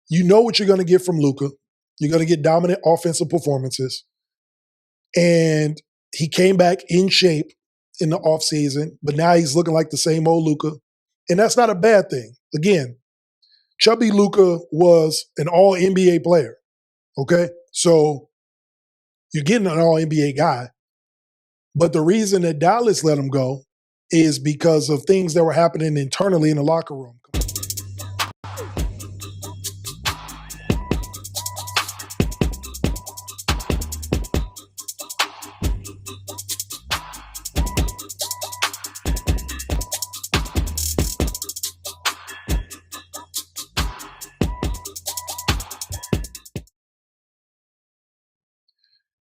You know what you're going to get from Luka. You're going to get dominant offensive performances. And he came back in shape in the offseason, but now he's looking like the same old Luka. And that's not a bad thing. Again, chubby Luka was an all-NBA player, okay? So you're getting an all-NBA guy. But the reason that Dallas let him go is because of things that were happening internally in the locker room.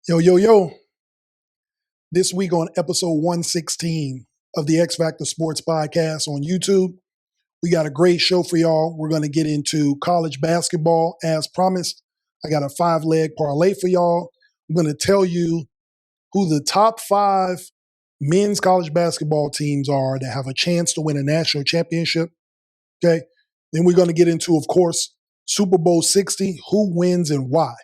Yo. This week on episode 116 of the X-Factor Sportz Podcast on YouTube, we got a great show for y'all. We're going to get into college basketball as promised. I got a 5-leg parlay for y'all. I'm going to tell you who the top 5 men's college basketball teams are that have a chance to win a national championship. Okay. Then we're going to get into, of course, Super Bowl 60, who wins and why.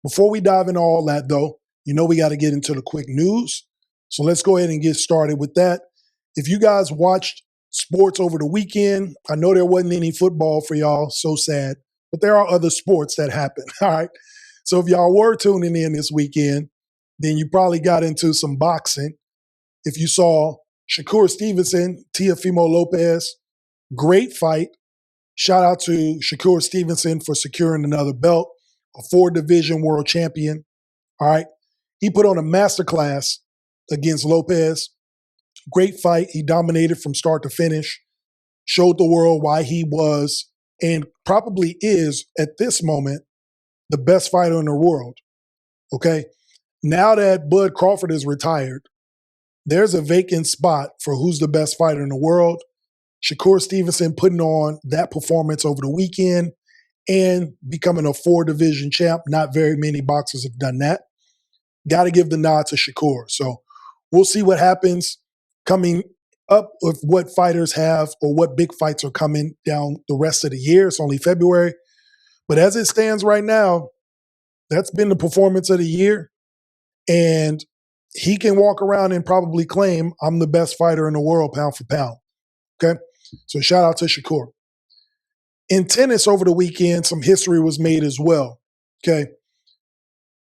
Before we dive into all that, though, you know we got to get into the quick news. So let's go ahead and get started with that. If you guys watched sports over the weekend, I know there wasn't any football for y'all, so sad, but there are other sports that happen, all right? So if y'all were tuning in this weekend, then you probably got into some boxing. If you saw Shakur Stevenson, Teofimo Lopez, great fight. Shout out to Shakur Stevenson for securing another belt, a 4-division world champion, all right? He put on a masterclass against Lopez. Great fight. He dominated from start to finish, showed the world why he was and probably is, at this moment, the best fighter in the world, okay? Now that Bud Crawford is retired, there's a vacant spot for who's the best fighter in the world. Shakur Stevenson putting on that performance over the weekend and becoming a 4-division champ. Not very many boxers have done that. Got to give the nod to Shakur. So we'll see what happens coming up with what fighters have or what big fights are coming down the rest of the year. It's only February. But as it stands right now, that's been the performance of the year. And he can walk around and probably claim, I'm the best fighter in the world, pound for pound. Okay? So shout out to Shakur. In tennis over the weekend, some history was made as well. Okay?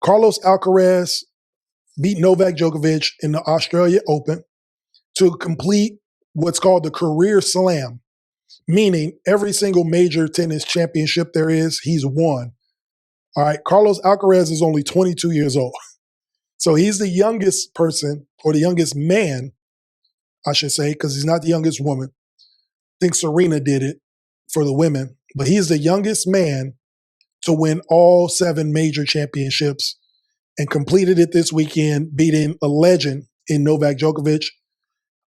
Carlos Alcaraz beat Novak Djokovic in the Australia Open to complete what's called the career slam, meaning every single major tennis championship there is, he's won. All right, Carlos Alcaraz is only 22 years old. So he's the youngest person, or the youngest man, I should say, because he's not the youngest woman. I think Serena did it for the women, but he's the youngest man to win all 7 major championships and completed it this weekend, beating a legend in Novak Djokovic.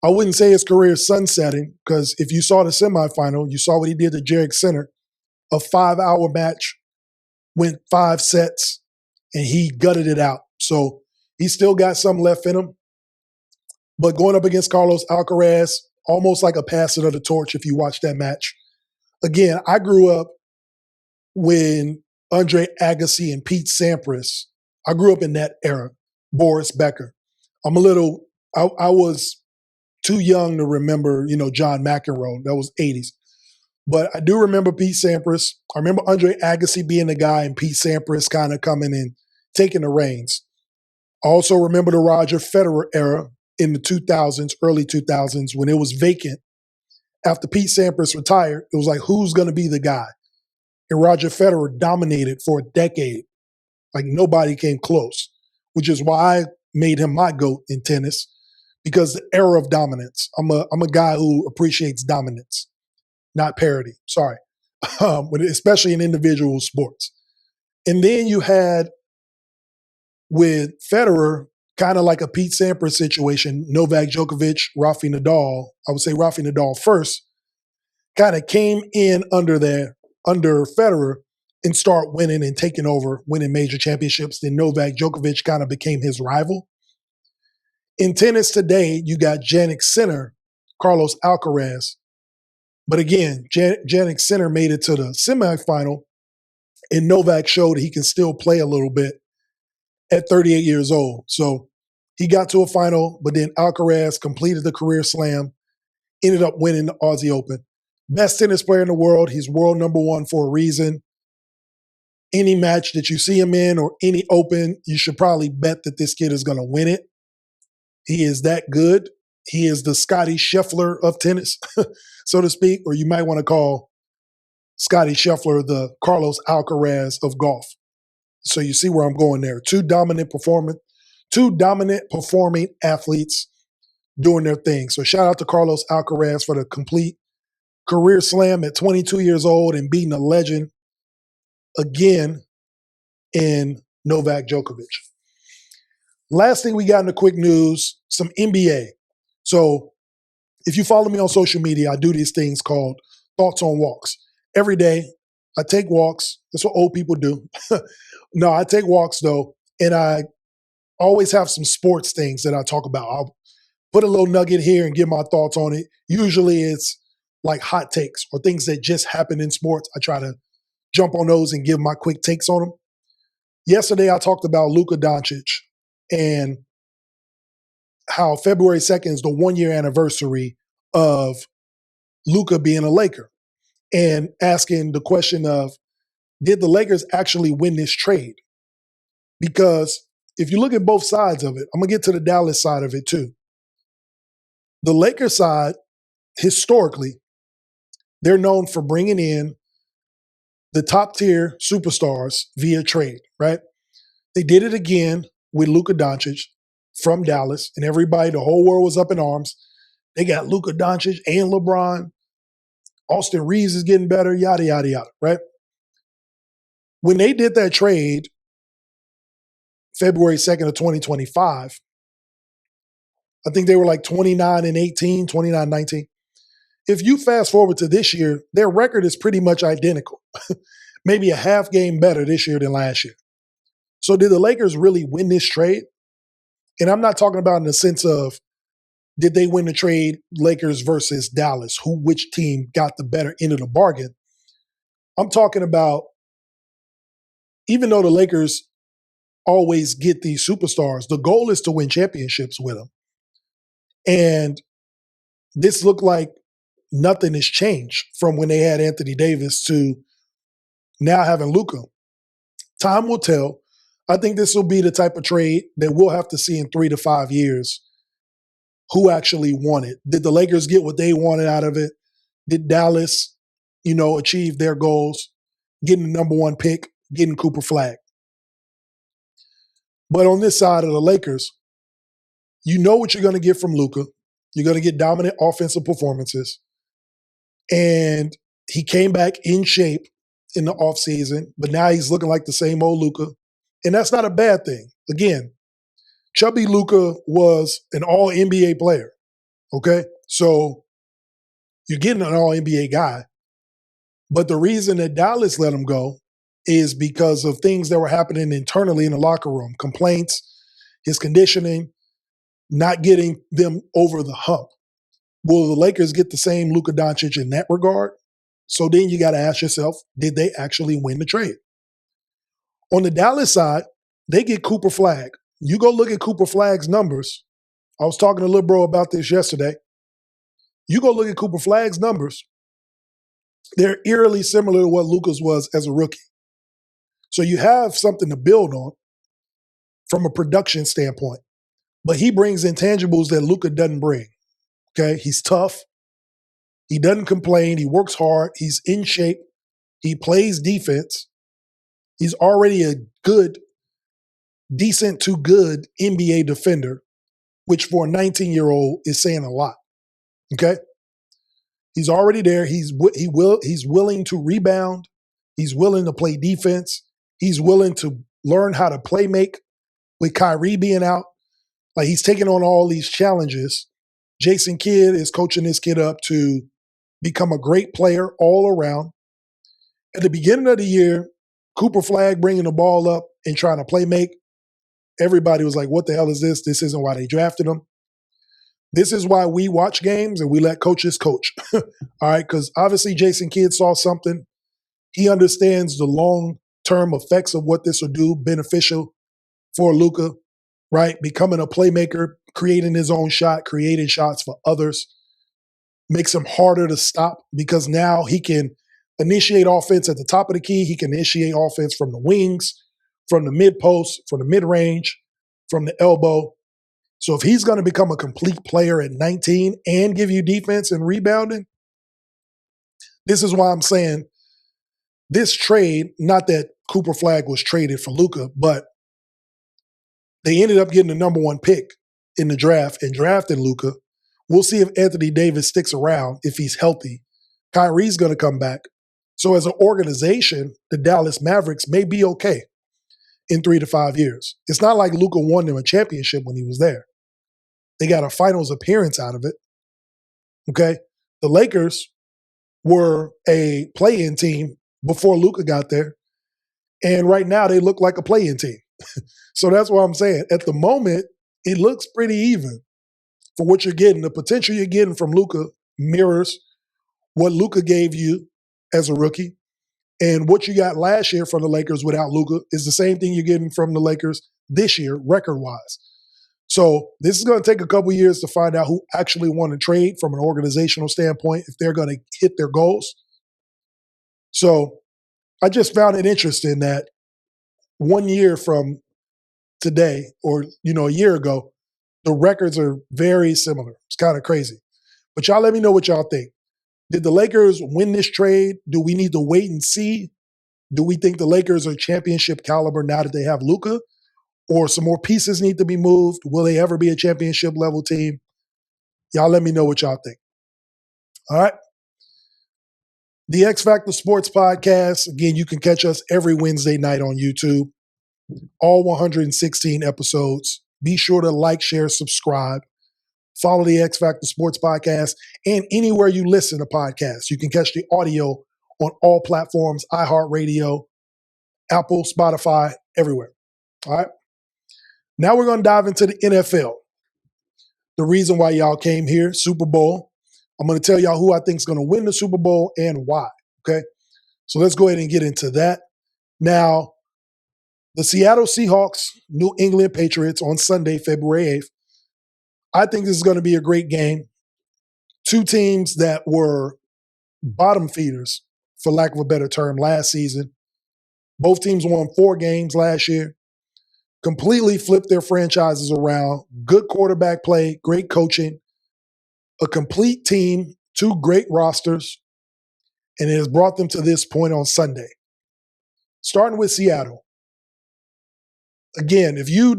I wouldn't say his career is sunsetting, because if you saw the semifinal, you saw what he did to Jarek Sinner. A 5-hour match, went 5 sets, and he gutted it out. So he still got some left in him. But going up against Carlos Alcaraz, almost like a passing of the torch if you watch that match. Again, I grew up when Andre Agassi and Pete Sampras, I grew up in that era, Boris Becker. I was too young to remember, John McEnroe. That was 80s. But I do remember Pete Sampras. I remember Andre Agassi being the guy and Pete Sampras kind of coming in, taking the reins. I also remember the Roger Federer era in the 2000s, early 2000s, when it was vacant. After Pete Sampras retired, it was like, who's going to be the guy? And Roger Federer dominated for a decade. Like nobody came close, which is why I made him my GOAT in tennis, because the era of dominance. I'm a guy who appreciates dominance, not parity. Sorry. Especially in individual sports. And then you had with Federer, kind of like a Pete Sampras situation, Novak Djokovic, Rafa Nadal. I would say Rafa Nadal first, kind of came in under Federer and start winning and taking over, winning major championships. Then Novak Djokovic kind of became his rival. In tennis today, you got Jannik Sinner, Carlos Alcaraz. But again, Jannik Sinner made it to the semifinal, And Novak showed he can still play a little bit at 38 years old. So he got to a final, but then Alcaraz completed the career slam, ended up winning the Aussie Open. Best tennis player in the world. He's world number one for a reason. Any match that you see him in or any Open, you should probably bet that this kid is going to win it. He is that good. He is the Scotty Scheffler of tennis, so to speak, or you might want to call Scotty Scheffler the Carlos Alcaraz of golf. So you see where I'm going there. Two dominant performing athletes doing their thing. So shout out to Carlos Alcaraz for the complete career slam at 22 years old and beating a legend again in Novak Djokovic. Last thing we got in the quick news, some NBA. So if you follow me on social media, I do these things called Thoughts on Walks. Every day, I take walks. That's what old people do. No, I take walks, though, and I always have some sports things that I talk about. I'll put a little nugget here and give my thoughts on it. Usually it's like hot takes or things that just happen in sports. I try to jump on those and give my quick takes on them. Yesterday, I talked about Luka Doncic and how February 2nd is the one-year anniversary of Luka being a Laker, and asking the question of, did the Lakers actually win this trade? Because if you look at both sides of it, I'm going to get to the Dallas side of it too. The Lakers side, historically, they're known for bringing in the top-tier superstars via trade, right? They did it again with Luka Doncic from Dallas, and everybody, the whole world was up in arms. They got Luka Doncic and LeBron. Austin Reeves is getting better, yada, yada, yada, right? When they did that trade, February 2nd of 2025, I think they were like 29-18, 29-19. If you fast forward to this year, their record is pretty much identical. Maybe a half game better this year than last year. So did the Lakers really win this trade? And I'm not talking about in the sense of, did they win the trade, Lakers versus Dallas, which team got the better end of the bargain? I'm talking about, even though the Lakers always get these superstars, the goal is to win championships with them. And this looked like nothing has changed from when they had Anthony Davis to now having Luka. Time will tell. I think this will be the type of trade that we'll have to see in 3 to 5 years who actually won it. Did the Lakers get what they wanted out of it? Did Dallas, achieve their goals, getting the number one pick, getting Cooper Flag? But on this side of the Lakers, you know what you're going to get from Luka. You're going to get dominant offensive performances. And he came back in shape in the offseason, but now he's looking like the same old Luka. And that's not a bad thing. Again, chubby Luka was an all-NBA player, okay? So you're getting an all-NBA guy. But the reason that Dallas let him go is because of things that were happening internally in the locker room, complaints, his conditioning, not getting them over the hump. Will the Lakers get the same Luka Doncic in that regard? So then you got to ask yourself, did they actually win the trade? On the Dallas side, they get Cooper Flag. You go look at Cooper Flag's numbers. I was talking to Lil Bro about this yesterday. You go look at Cooper Flag's numbers. They're eerily similar to what Luka's was as a rookie. So you have something to build on from a production standpoint. But he brings intangibles that Luka doesn't bring. Okay, he's tough. He doesn't complain. He works hard. He's in shape. He plays defense. He's already a good, decent to good NBA defender, which for a 19-year-old is saying a lot. Okay, he's already there. He's willing to rebound. He's willing to play defense. He's willing to learn how to play make with Kyrie being out. Like, he's taking on all these challenges. Jason Kidd is coaching this kid up to become a great player all around. At the beginning of the year, Cooper Flag bringing the ball up and trying to play make, everybody was like, what the hell is this? This isn't why they drafted him. This is why we watch games and we let coaches coach. All right, because obviously Jason Kidd saw something. He understands the long term effects of what this will do beneficial for Luka, right? Becoming a playmaker, creating his own shot, creating shots for others, makes him harder to stop because now he can initiate offense at the top of the key. He can initiate offense from the wings, from the mid post, from the mid range, from the elbow. So if he's going to become a complete player at 19 and give you defense and rebounding, this is why I'm saying this trade, not that Cooper Flagg was traded for Luka, but they ended up getting the number one pick in the draft and drafting Luka. We'll see if Anthony Davis sticks around, if he's healthy. Kyrie's going to come back. So as an organization, the Dallas Mavericks may be okay in 3 to 5 years. It's not like Luka won them a championship when he was there. They got a finals appearance out of it. Okay? The Lakers were a play-in team before Luka got there. And right now they look like a play-in team. So that's what I'm saying. At the moment, it looks pretty even for what you're getting. The potential you're getting from Luka mirrors what Luka gave you as a rookie. And what you got last year from the Lakers without Luka is the same thing you're getting from the Lakers this year, record-wise. So this is going to take a couple years to find out who actually won a trade from an organizational standpoint, if they're going to hit their goals. So I just found it interesting that 1 year from today, or, a year ago, the records are very similar. It's kind of crazy. But y'all let me know what y'all think. Did the Lakers win this trade? Do we need to wait and see? Do we think the Lakers are championship caliber now that they have Luka? Or some more pieces need to be moved? Will they ever be a championship level team? Y'all let me know what y'all think. All right. The X-Factor Sportz Podcast. Again, you can catch us every Wednesday night on YouTube. All 116 episodes. Be sure to like, share, subscribe. Follow the X-Factor Sportz Podcast. And anywhere you listen to podcasts, you can catch the audio on all platforms, iHeartRadio, Apple, Spotify, everywhere. All right. Now we're going to dive into the NFL. The reason why y'all came here, Super Bowl. I'm going to tell y'all who I think is going to win the Super Bowl and why. Okay. So let's go ahead and get into that. Now, the Seattle Seahawks, New England Patriots on Sunday, February 8th. I think this is going to be a great game. Two teams that were bottom feeders, for lack of a better term, last season. Both teams won 4 games last year. Completely flipped their franchises around. Good quarterback play, great coaching, a complete team, 2 great rosters, and it has brought them to this point on Sunday. Starting with Seattle. Again, if you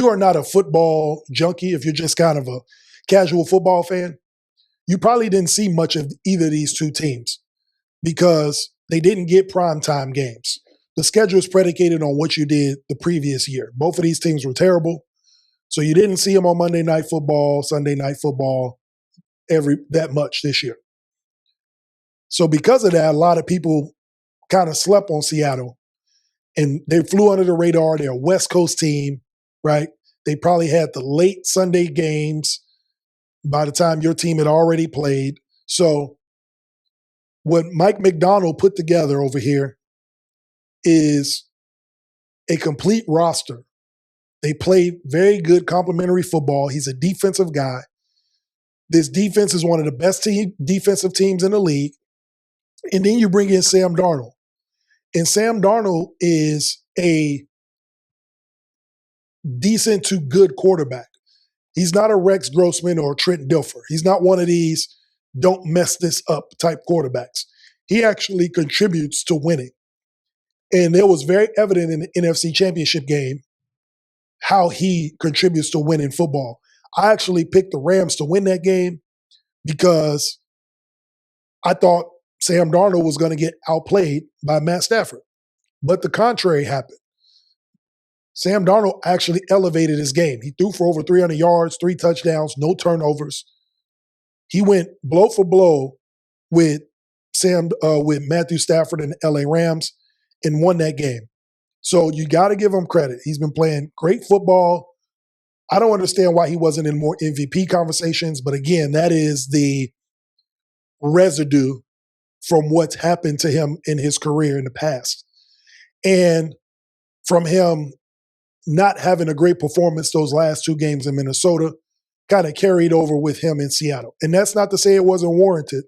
are not a football junkie, if you're just kind of a casual football fan, you probably didn't see much of either of these two teams because they didn't get primetime games. The schedule is predicated on what you did the previous year. Both of these teams were terrible. So you didn't see them on Monday Night Football, Sunday Night Football, that much this year. So because of that, a lot of people kind of slept on Seattle. And they flew under the radar. They're a West Coast team, right? They probably had the late Sunday games by the time your team had already played. So what Mike McDonald put together over here is a complete roster. They play very good complementary football. He's a defensive guy. This defense is one of the best defensive teams in the league. And then you bring in Sam Darnold. And Sam Darnold is a decent to good quarterback. He's not a Rex Grossman or Trent Dilfer. He's not one of these don't mess this up type quarterbacks. He actually contributes to winning. And it was very evident in the NFC Championship game how he contributes to winning football. I actually picked the Rams to win that game because I thought Sam Darnold was going to get outplayed by Matt Stafford. But the contrary happened. Sam Darnold actually elevated his game. He threw for over 300 yards, 3 touchdowns, no turnovers. He went blow for blow with Matthew Stafford and the LA Rams and won that game. So you got to give him credit. He's been playing great football. I don't understand why he wasn't in more MVP conversations, but again, that is the residue from what's happened to him in his career in the past. And from him not having a great performance those last two games in Minnesota, kind of carried over with him in Seattle. And that's not to say it wasn't warranted,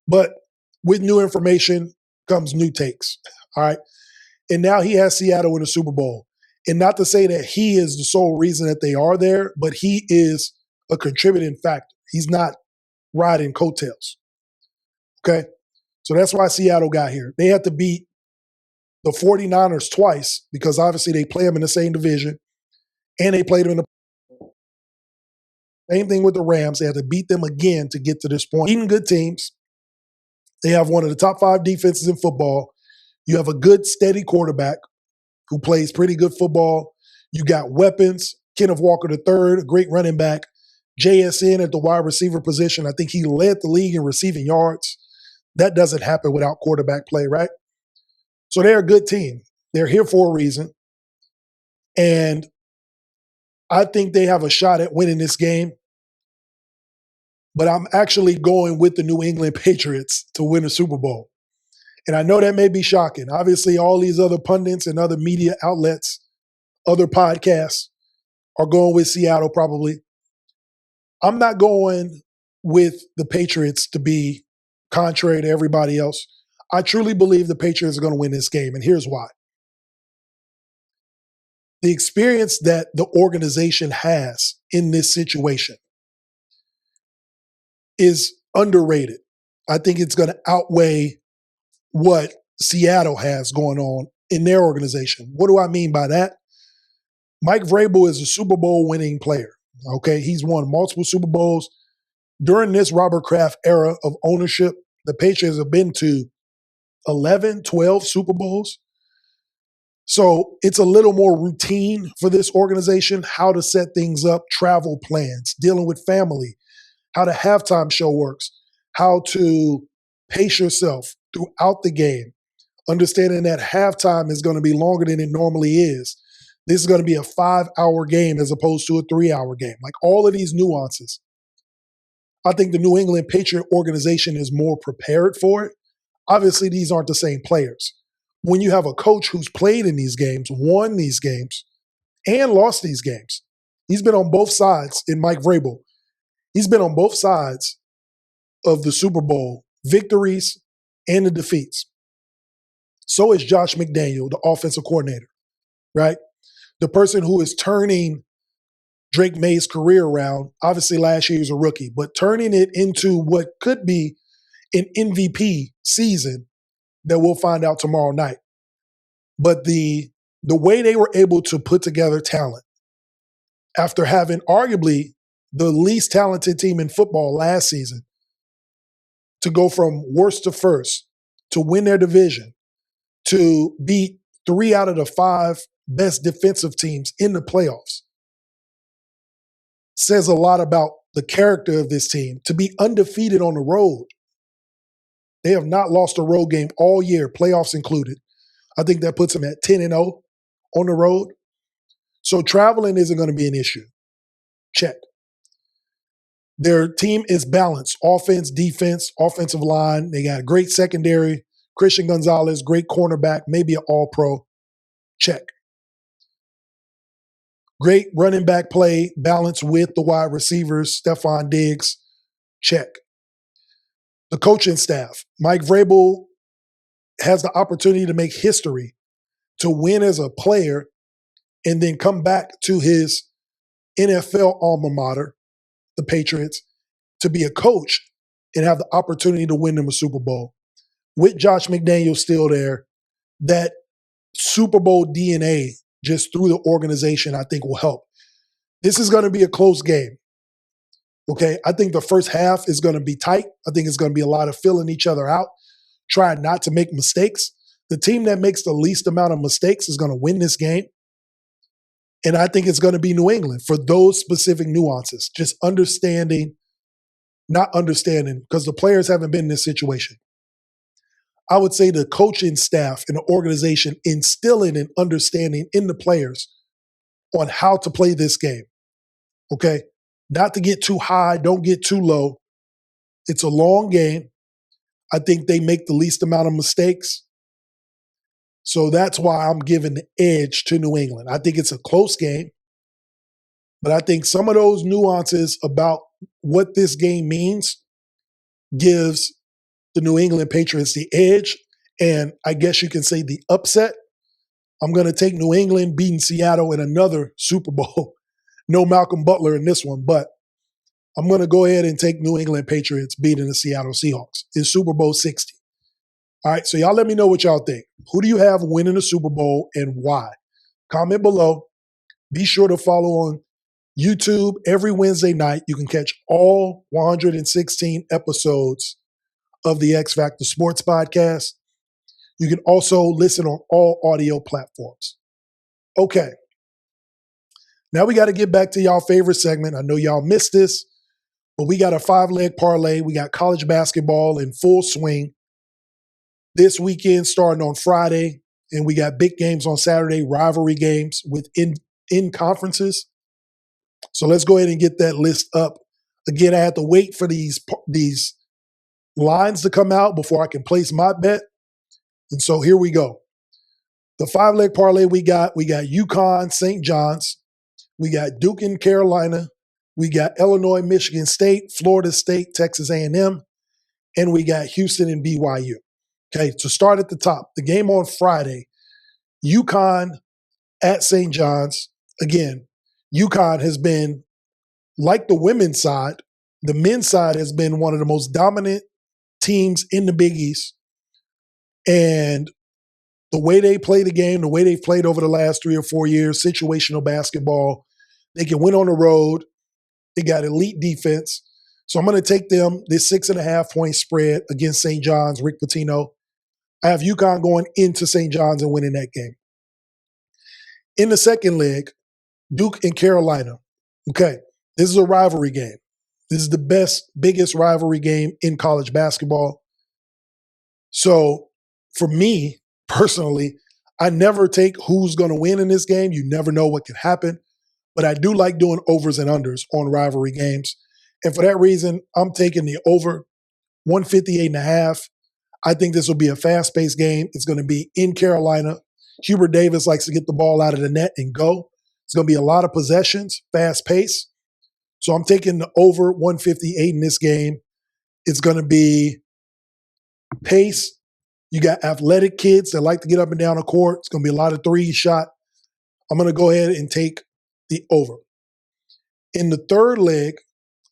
but with new information comes new takes, all right? And now he has Seattle in the Super Bowl. And not to say that he is the sole reason that they are there, but he is a contributing factor. He's not riding coattails, okay? So that's why Seattle got here. They had to beat the 49ers twice because obviously they play them in the same division and they played them in the same thing with the Rams. They had to beat them again to get to this point. Beating good teams. They have one of the top 5 defenses in football. You have a good, steady quarterback who plays pretty good football. You got weapons. Kenneth Walker III, a great running back. JSN at the wide receiver position. I think he led the league in receiving yards. That doesn't happen without quarterback play, right? So they're a good team. They're here for a reason. And I think they have a shot at winning this game. But I'm actually going with the New England Patriots to win the Super Bowl. And I know that may be shocking. Obviously, all these other pundits and other media outlets, other podcasts are going with Seattle probably. I'm not going with the Patriots to be contrary to everybody else. I truly believe the Patriots are going to win this game, and here's why. The experience that the organization has in this situation is underrated. I think it's going to outweigh what Seattle has going on in their organization. What do I mean by that? Mike Vrabel is a Super Bowl winning player. Okay, he's won multiple Super Bowls. During this Robert Kraft era of ownership, the Patriots have been to 11, 12 Super Bowls. So it's a little more routine for this organization, how to set things up, travel plans, dealing with family, how the halftime show works, how to pace yourself throughout the game, understanding that halftime is going to be longer than it normally is. This is going to be a 5-hour game as opposed to a 3-hour game. Like all of these nuances. I think the New England Patriot organization is more prepared for it. Obviously, these aren't the same players. When you have a coach who's played in these games, won these games, and lost these games, he's been on both sides in Mike Vrabel. He's been on both sides of the Super Bowl victories and the defeats. So is Josh McDaniel, the offensive coordinator, right? The person who is turning Drake May's career around. Obviously, last year he was a rookie, but turning it into what could be an MVP season that we'll find out tomorrow night. But the way they were able to put together talent after having arguably the least talented team in football last season to go from worst to first, to win their division, to beat 3 out of the 5 best defensive teams in the playoffs, says a lot about the character of this team. To be undefeated on the road. They have not lost a road game all year, playoffs included. I think that puts them at 10-0 on the road. So traveling isn't going to be an issue. Check. Their team is balanced. Offense, defense, offensive line. They got a great secondary. Christian Gonzalez, great cornerback, maybe an all-pro. Check. Great running back play, balance with the wide receivers, Stephon Diggs. Check. The coaching staff. Mike Vrabel has the opportunity to make history, to win as a player, and then come back to his NFL alma mater, the Patriots, to be a coach and have the opportunity to win them a Super Bowl. With Josh McDaniels still there, that Super Bowl DNA just through the organization, I think will help. This is going to be a close game. Okay, I think the first half is going to be tight. I think it's going to be a lot of filling each other out, trying not to make mistakes. The team that makes the least amount of mistakes is going to win this game. And I think it's going to be New England for those specific nuances, just understanding, not understanding, because the players haven't been in this situation. I would say the coaching staff and the organization instilling an understanding in the players on how to play this game. Okay? Not to get too high, don't get too low. It's a long game. I think they make the least amount of mistakes. So that's why I'm giving the edge to New England. I think it's a close game, but I think some of those nuances about what this game means gives the New England Patriots the edge, and I guess you can say the upset. I'm going to take New England beating Seattle in another Super Bowl. No Malcolm Butler in this one, but I'm going to go ahead and take New England Patriots beating the Seattle Seahawks in Super Bowl 60. All right, so y'all let me know what y'all think. Who do you have winning the Super Bowl and why? Comment below. Be sure to follow on YouTube every Wednesday night. You can catch all 116 episodes of the X-Factor Sportz Podcast. You can also listen on all audio platforms. Okay. Now we got to get back to y'all favorite segment. I know y'all missed this, but we got a 5-leg parlay. We got college basketball in full swing this weekend starting on Friday, and we got big games on Saturday, rivalry games with in conferences. So let's go ahead and get that list up. Again, I had to wait for these lines to come out before I can place my bet. And so here we go. The 5-leg parlay we got UConn, St. John's. We got Duke and Carolina. We got Illinois, Michigan State, Florida State, Texas A&M. And we got Houston and BYU. Okay, to start at the top, the game on Friday, UConn at St. John's. Again, UConn has been, like the women's side, the men's side has been one of the most dominant teams in the Big East. And the way they play the game, the way they've played over the last 3 or 4 years, situational basketball, they can win on the road. They got elite defense. So I'm going to take them, this 6.5-point spread against St. John's, Rick Pitino. I have UConn going into St. John's and winning that game. In the second leg, Duke and Carolina. Okay, this is a rivalry game. This is the biggest rivalry game in college basketball. So for me, personally, I never take who's going to win in this game. You never know what can happen. But I do like doing overs and unders on rivalry games. And for that reason, I'm taking the over 158.5. I think this will be a fast-paced game. It's going to be in Carolina. Hubert Davis likes to get the ball out of the net and go. It's going to be a lot of possessions, fast pace. So I'm taking the over 158 in this game. It's going to be pace. You got athletic kids that like to get up and down the court. It's going to be a lot of threes shot. I'm going to go ahead and take the over. In the third leg,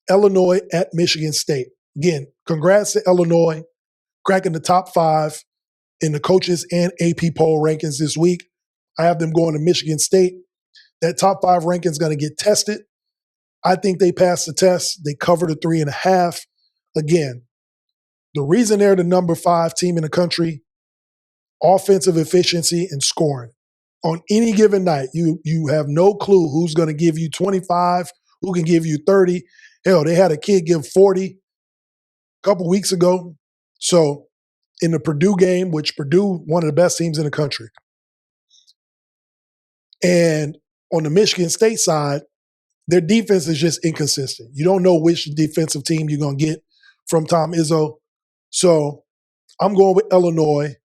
Illinois at Michigan State. Again, congrats to Illinois cracking the top 5 in the coaches and AP poll rankings this week. I have them going to Michigan State. That top 5 ranking is going to get tested. I think they passed the test. They covered a 3.5. Again, the reason they're the number 5 team in the country, offensive efficiency and scoring. On any given night, you have no clue who's going to give you 25, who can give you 30. Hell, they had a kid give 40 a couple weeks ago. So in the Purdue game, which Purdue, one of the best teams in the country. And on the Michigan State side, their defense is just inconsistent. You don't know which defensive team you're going to get from Tom Izzo. So I'm going with Illinois.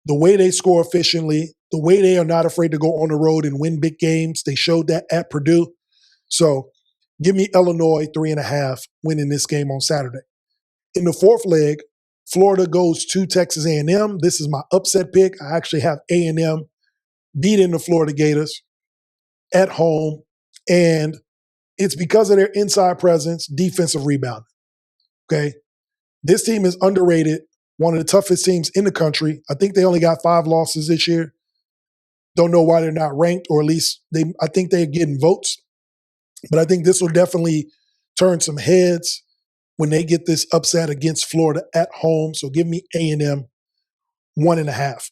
The way they score efficiently, the way they are not afraid to go on the road and win big games. They showed that at Purdue. So give me Illinois 3.5 winning this game on Saturday. In the fourth leg, Florida goes to Texas A&M. This is my upset pick. I actually have A&M beating the Florida Gators at home. And it's because of their inside presence, defensive rebounding. Okay? This team is underrated, one of the toughest teams in the country. I think they only got 5 losses this year. Don't know why they're not ranked, or at least I think they're getting votes. But I think this will definitely turn some heads when they get this upset against Florida at home. So give me A&M 1.5.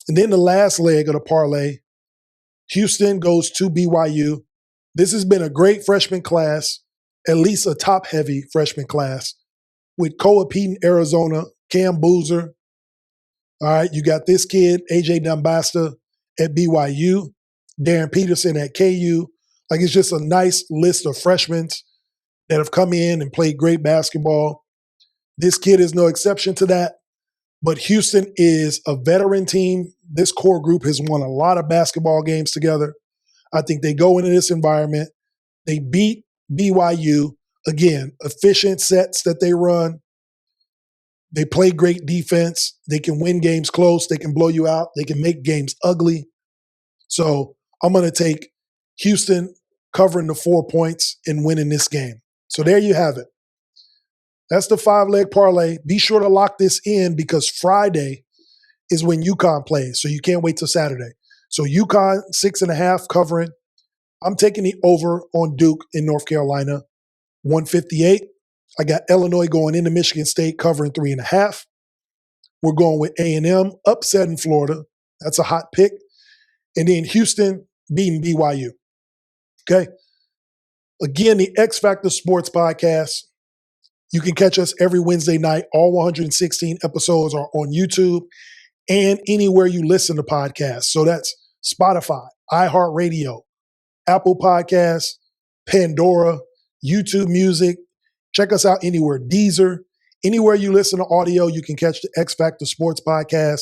And then the last leg of the parlay, Houston goes to BYU. This has been a great freshman class, at least a top-heavy freshman class, with Koa Pete in Arizona, Cam Boozer. All right, you got this kid, A.J. Dumbasta at BYU, Darren Peterson at KU. Like, it's just a nice list of freshmen that have come in and played great basketball. This kid is no exception to that. But Houston is a veteran team. This core group has won a lot of basketball games together. I think they go into this environment. They beat BYU. Again, efficient sets that they run. They play great defense. They can win games close. They can blow you out. They can make games ugly. So I'm going to take Houston covering the 4 points and winning this game. So there you have it. That's the 5-leg parlay. Be sure to lock this in because Friday is when UConn plays. So you can't wait till Saturday. So UConn 6.5 covering. I'm taking the over on Duke in North Carolina, 158. I got Illinois going into Michigan State covering 3.5. We're going with A&M upset in Florida. That's a hot pick. And then Houston beating BYU. Okay. Again, the X-Factor Sports Podcast. You can catch us every Wednesday night. All 116 episodes are on YouTube and anywhere you listen to podcasts. So that's Spotify, iHeartRadio, Apple Podcasts, Pandora, YouTube Music. Check us out anywhere. Deezer. Anywhere you listen to audio, you can catch the X-Factor Sports Podcast.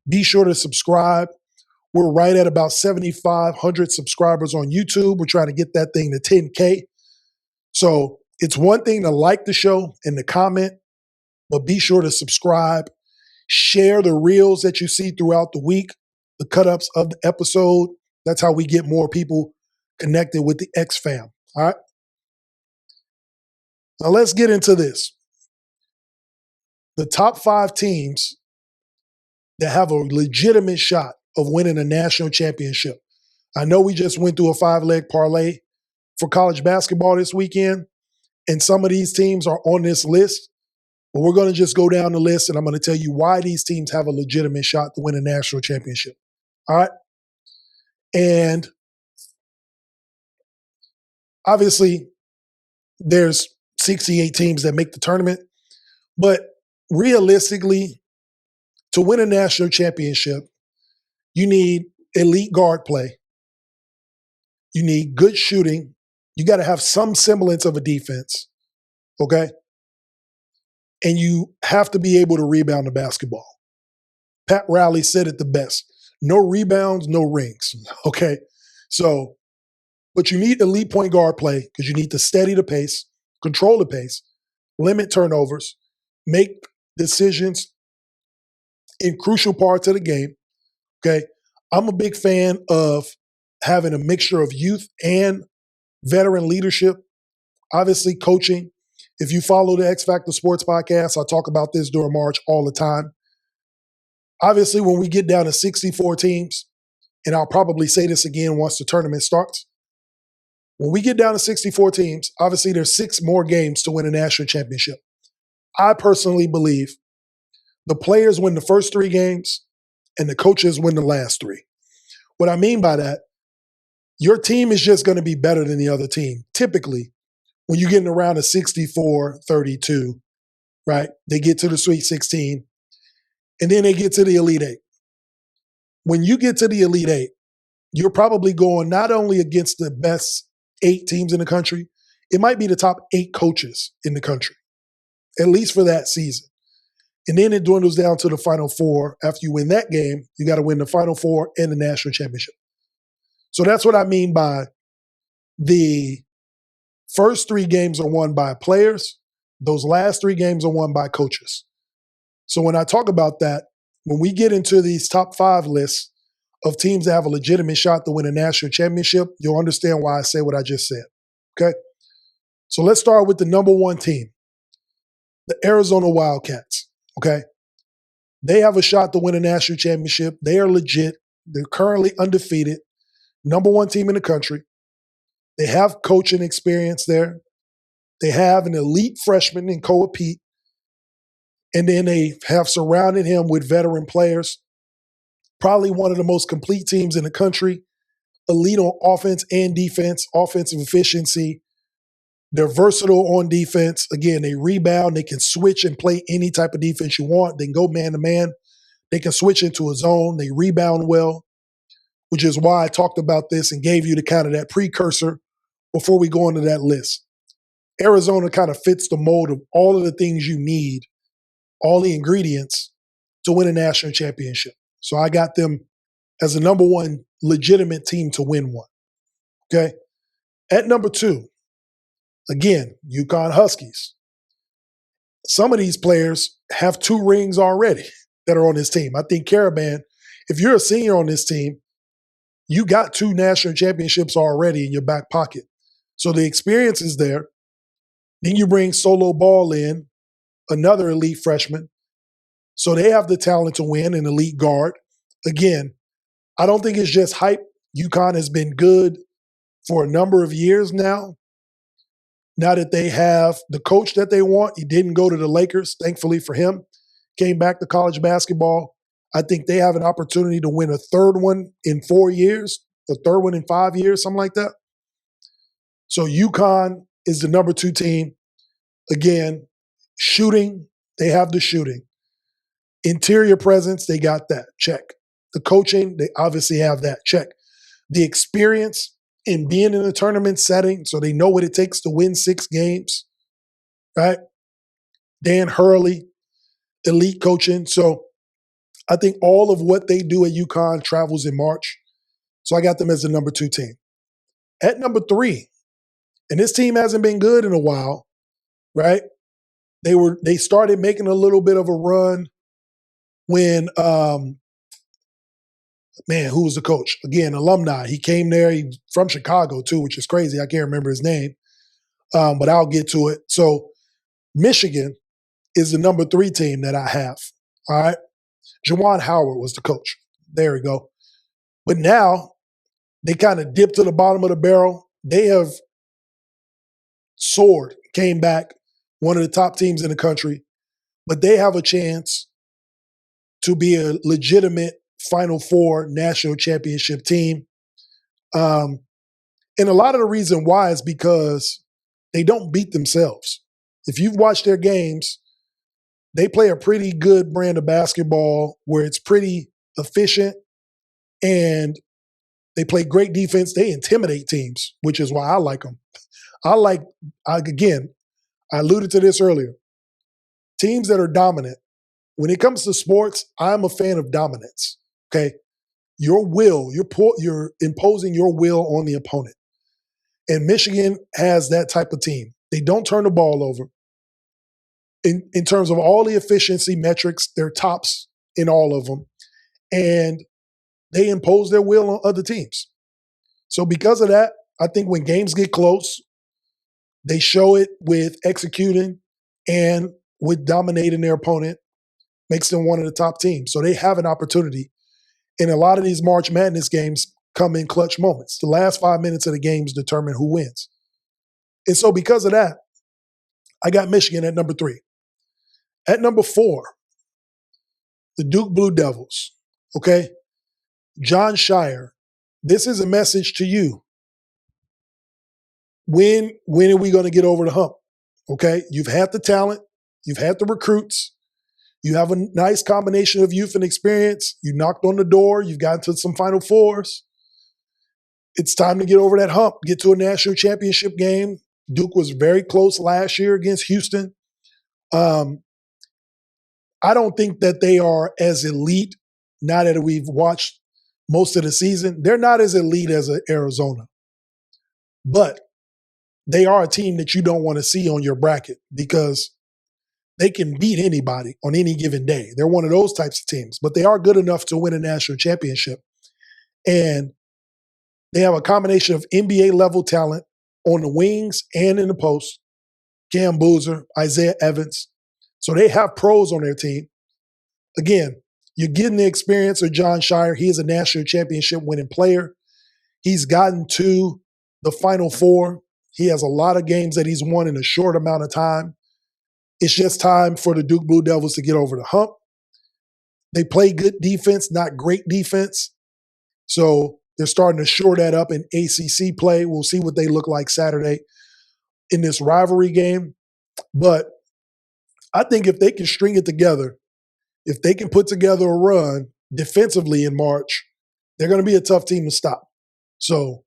Be sure to subscribe. We're right at about 7,500 subscribers on YouTube. We're trying to get that thing to 10K. So it's one thing to like the show and to comment, but be sure to subscribe. Share the reels that you see throughout the week, the cut-ups of the episode. That's how we get more people connected with the X fam. All right? Now let's get into this. The top 5 teams that have a legitimate shot of winning a national championship. I know we just went through a 5-leg parlay for college basketball this weekend, and some of these teams are on this list, but we're going to just go down the list, and I'm going to tell you why these teams have a legitimate shot to win a national championship. All right? And obviously, there's 68 teams that make the tournament, but realistically, to win a national championship, you need elite guard play. You need good shooting. You got to have some semblance of a defense, okay? And you have to be able to rebound the basketball. Pat Riley said it the best. No rebounds, no rings, okay? So, but you need elite point guard play because you need to steady the pace, control the pace, limit turnovers, make decisions in crucial parts of the game, okay? I'm a big fan of having a mixture of youth and veteran leadership, obviously coaching. If you follow the X-Factor Sports Podcast, I talk about this during March all the time. Obviously, when we get down to 64 teams, and I'll probably say this again once the tournament starts, when we get down to 64 teams, obviously there's 6 more games to win a national championship. I personally believe the players win the first 3 games and the coaches win the last 3. What I mean by that, your team is just going to be better than the other team. Typically, when you're getting around a 64-32, right? They get to the Sweet 16, and then they get to the Elite 8. When you get to the Elite 8, you're probably going not only against the best 8 teams in the country, it might be the top 8 coaches in the country, at least for that season. And then it dwindles down to the Final 4. After you win that game, you got to win the Final 4 and the national championship. So that's what I mean by the first 3 games are won by players. Those last 3 games are won by coaches. So when I talk about that, when we get into these top 5 lists of teams that have a legitimate shot to win a national championship, you'll understand why I say what I just said. Okay? So let's start with the number 1 team, the Arizona Wildcats. Okay? They have a shot to win a national championship. They are legit. They're currently undefeated. Number 1 team in the country. They have coaching experience there. They have an elite freshman in Koa Pete. And then they have surrounded him with veteran players. Probably one of the most complete teams in the country. Elite on offense and defense, offensive efficiency. They're versatile on defense. Again, they rebound. They can switch and play any type of defense you want. They can go man-to-man. They can switch into a zone. They rebound well, which is why I talked about this and gave you the kind of that precursor before we go into that list. Arizona kind of fits the mold of all of the things you need, all the ingredients to win a national championship. So I got them as the number one legitimate team to win one. Okay. At number 2, again, UConn Huskies. Some of these players have 2 rings already that are on this team. I think Caravan, if you're a senior on this team, you got 2 national championships already in your back pocket. So the experience is there. Then you bring Solo Ball in, another elite freshman. So they have the talent to win, an elite guard. Again, I don't think it's just hype. UConn has been good for a number of years now. Now that they have the coach that they want, he didn't go to the Lakers, thankfully for him. Came back to college basketball. I think they have an opportunity to win a 3rd one in 4 years, a 3rd one in 5 years, something like that. So UConn is the number 2 team. Again, shooting, they have the shooting. Interior presence, they got that. Check. The coaching, they obviously have that. Check. The experience in being in a tournament setting, so they know what it takes to win 6 games, right? Dan Hurley, elite coaching. So I think all of what they do at UConn travels in March. So I got them as the number 2 team. At number 3, and this team hasn't been good in a while, right? They started making a little bit of a run when who was the coach? Again, alumni. He came there. He's from Chicago too, which is crazy. I can't remember his name, but I'll get to it. So Michigan is the number 3 team that I have. All right. Juwan Howard was the coach. There we go. But now they kind of dipped to the bottom of the barrel. They have soared, came back, one of the top teams in the country, but they have a chance to be a legitimate Final Four national championship team. And a lot of the reason why is because they don't beat themselves. If you've watched their games, they play a pretty good brand of basketball where it's pretty efficient and they play great defense. They intimidate teams, which is why I like them. Again, I alluded to this earlier. Teams that are dominant. When it comes to sports, I'm a fan of dominance. Okay, your will, you're imposing your will on the opponent, and Michigan has that type of team. They don't turn the ball over. In terms of all the efficiency metrics, they're tops in all of them, and they impose their will on other teams. So because of that, I think when games get close, they show it with executing and with dominating their opponent, makes them one of the top teams. So they have an opportunity. And a lot of these March Madness games come in clutch moments. The last 5 minutes of the games determine who wins. And so because of that, I got Michigan at number 3. At number 4, the Duke Blue Devils, okay? John Shire, this is a message to you. When are we going to get over the hump? Okay, you've had the talent, you've had the recruits, you have a nice combination of youth and experience. You knocked on the door, you've gotten to some Final Fours. It's time to get over that hump, get to a national championship game. Duke was very close last year against Houston. I don't think that they are as elite, now that we've watched most of the season. They're not as elite as Arizona. But they are a team that you don't want to see on your bracket because they can beat anybody on any given day. They're one of those types of teams, but they are good enough to win a national championship. And they have a combination of NBA-level talent on the wings and in the post. Cam Boozer, Isaiah Evans. So they have pros on their team. Again, you're getting the experience of John Shire. He is a national championship winning player. He's gotten to the Final Four. He has a lot of games that he's won in a short amount of time. It's just time for the Duke Blue Devils to get over the hump. They play good defense, not great defense. So they're starting to shore that up in ACC play. We'll see what they look like Saturday in this rivalry game. But I think if they can string it together, if they can put together a run defensively in March, they're going to be a tough team to stop. So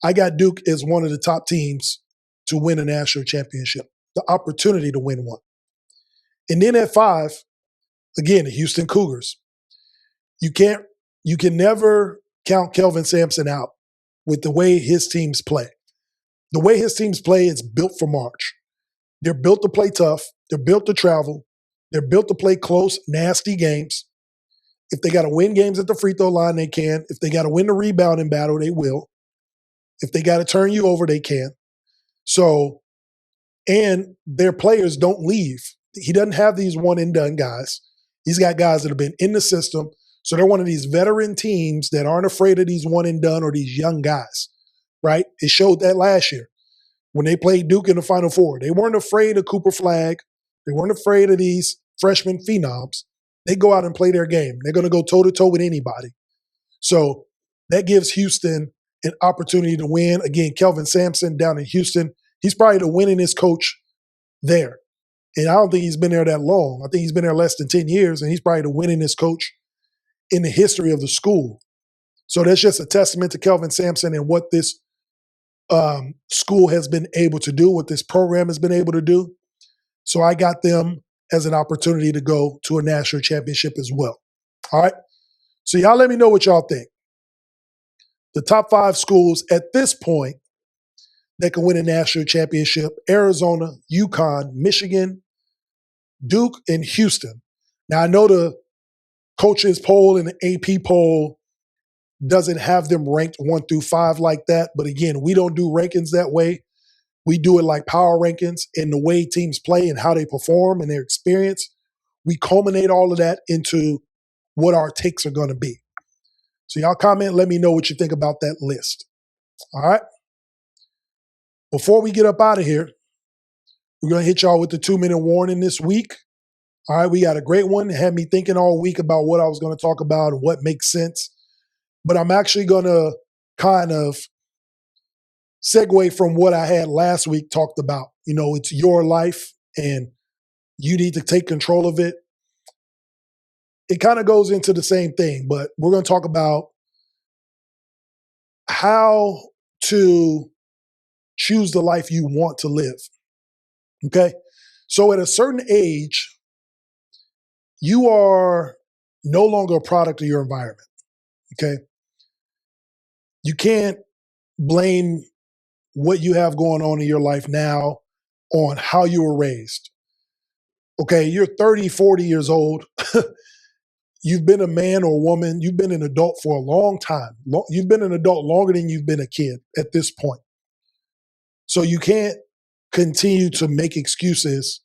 I got Duke as one of the top teams to win a national championship, the opportunity to win one. And then at 5, again, the Houston Cougars. You can never count Kelvin Sampson out with the way his teams play. The way his teams play is built for March. They're built to play tough. They're built to travel. They're built to play close, nasty games. If they got to win games at the free throw line, they can. If they got to win the rebounding battle, they will. If they got to turn you over, they can. So, and their players don't leave. He doesn't have these one-and-done guys. He's got guys that have been in the system. So they're one of these veteran teams that aren't afraid of these one-and-done or these young guys, right? It showed that last year when they played Duke in the Final Four. They weren't afraid of Cooper Flagg. They weren't afraid of these freshman phenoms. They go out and play their game. They're going to go toe-to-toe with anybody. So that gives Houston an opportunity to win. Again, Kelvin Sampson down in Houston, he's probably the winningest coach there. And I don't think he's been there that long. I think he's been there less than 10 years, and he's probably the winningest coach in the history of the school. So that's just a testament to Kelvin Sampson and what this school has been able to do, what this program has been able to do. So I got them as an opportunity to go to a national championship as well. All right. So y'all let me know what y'all think. The top 5 schools at this point that can win a national championship: Arizona, UConn, Michigan, Duke, and Houston. Now I know the coaches poll and the AP poll doesn't have them ranked 1 through 5 like that. But again, we don't do rankings that way. We do it like power rankings, and the way teams play and how they perform and their experience. We culminate all of that into what our takes are going to be. So y'all comment, let me know what you think about that list. All right. Before we get up out of here, we're going to hit y'all with the 2-minute warning this week. All right. We got a great one. It had me thinking all week about what I was going to talk about and what makes sense. But I'm actually going to kind of segue from what I had last week talked about. You know, it's your life and you need to take control of it. It kind of goes into the same thing, but we're going to talk about how to choose the life you want to live. Okay? So at a certain age, you are no longer a product of your environment. Okay? You can't blame what you have going on in your life now on how you were raised. Okay, you're 30, 40 years old. You've been a man or woman. You've been an adult for a long time. You've been an adult longer than you've been a kid at this point. So you can't continue to make excuses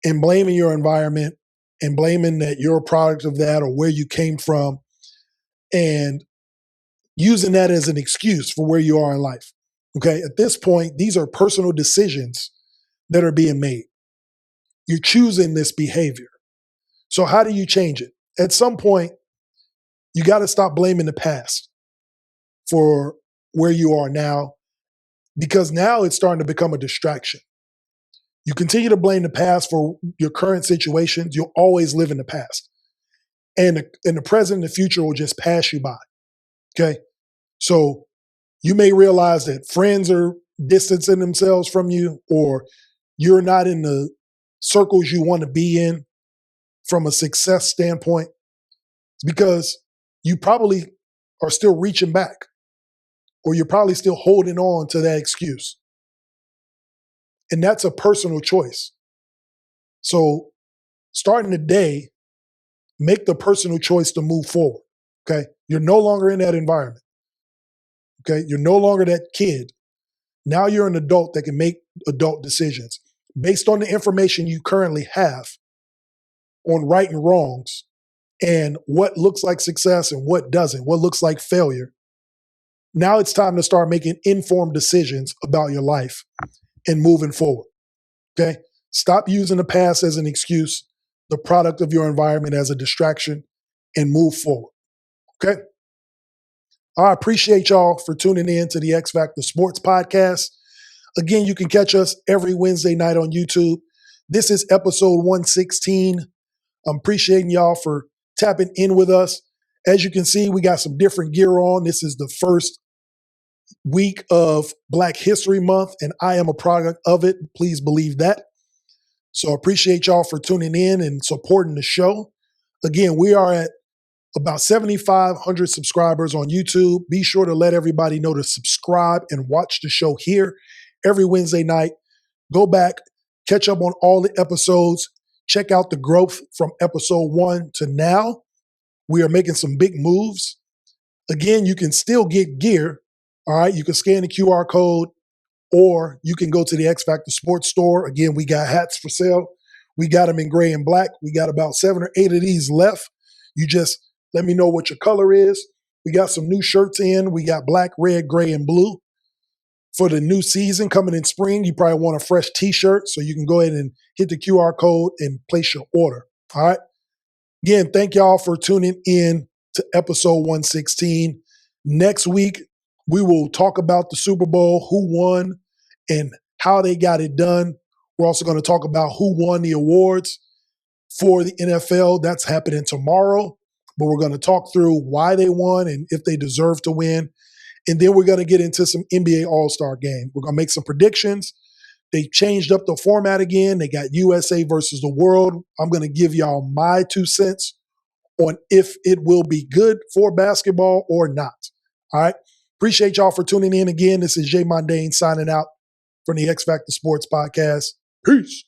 and blaming your environment and blaming that you're a product of that or where you came from and using that as an excuse for where you are in life. Okay, at this point, these are personal decisions that are being made. You're choosing this behavior. So how do you change it? At some point, you got to stop blaming the past for where you are now, because now it's starting to become a distraction. You continue to blame the past for your current situations, you'll always live in the past. And the present and the future will just pass you by. Okay? So you may realize that friends are distancing themselves from you, or you're not in the circles you want to be in from a success standpoint. It's because you probably are still reaching back, or you're probably still holding on to that excuse. And that's a personal choice. So starting today, make the personal choice to move forward. Okay? You're no longer in that environment. Okay, you're no longer that kid. Now you're an adult that can make adult decisions based on the information you currently have on right and wrongs and what looks like success and what doesn't, what looks like failure. Now it's time to start making informed decisions about your life and moving forward. Okay, stop using the past as an excuse, the product of your environment as a distraction, and move forward. Okay. I appreciate y'all for tuning in to the X-Factor Sportz Podcast. Again, you can catch us every Wednesday night on YouTube. This is episode 116. I'm appreciating y'all for tapping in with us. As you can see, we got some different gear on. This is the first week of Black History Month, and I am a product of it. Please believe that. So appreciate y'all for tuning in and supporting the show. Again, we are at about 7,500 subscribers on YouTube. Be sure to let everybody know to subscribe and watch the show here every Wednesday night. Go back, catch up on all the episodes, check out the growth from episode 1 to now. We are making some big moves. Again, you can still get gear. All right, you can scan the QR code, or you can go to the X-Factor Sports store. Again, we got hats for sale. We got them in gray and black. We got about 7 or 8 of these left. You just let me know what your color is. We got some new shirts in. We got black, red, gray, and blue. For the new season coming in spring, you probably want a fresh t-shirt, so you can go ahead and hit the QR code and place your order. All right. Again, thank y'all for tuning in to episode 116. Next week, we will talk about the Super Bowl, who won, and how they got it done. We're also going to talk about who won the awards for the NFL. That's happening tomorrow. But we're going to talk through why they won and if they deserve to win. And then we're going to get into some NBA All-Star game. We're going to make some predictions. They changed up the format again. They got USA versus the world. I'm going to give y'all my 2 cents on if it will be good for basketball or not. All right. Appreciate y'all for tuning in again. This is Jay Mondane signing out from the X-Factor Sports Podcast. Peace.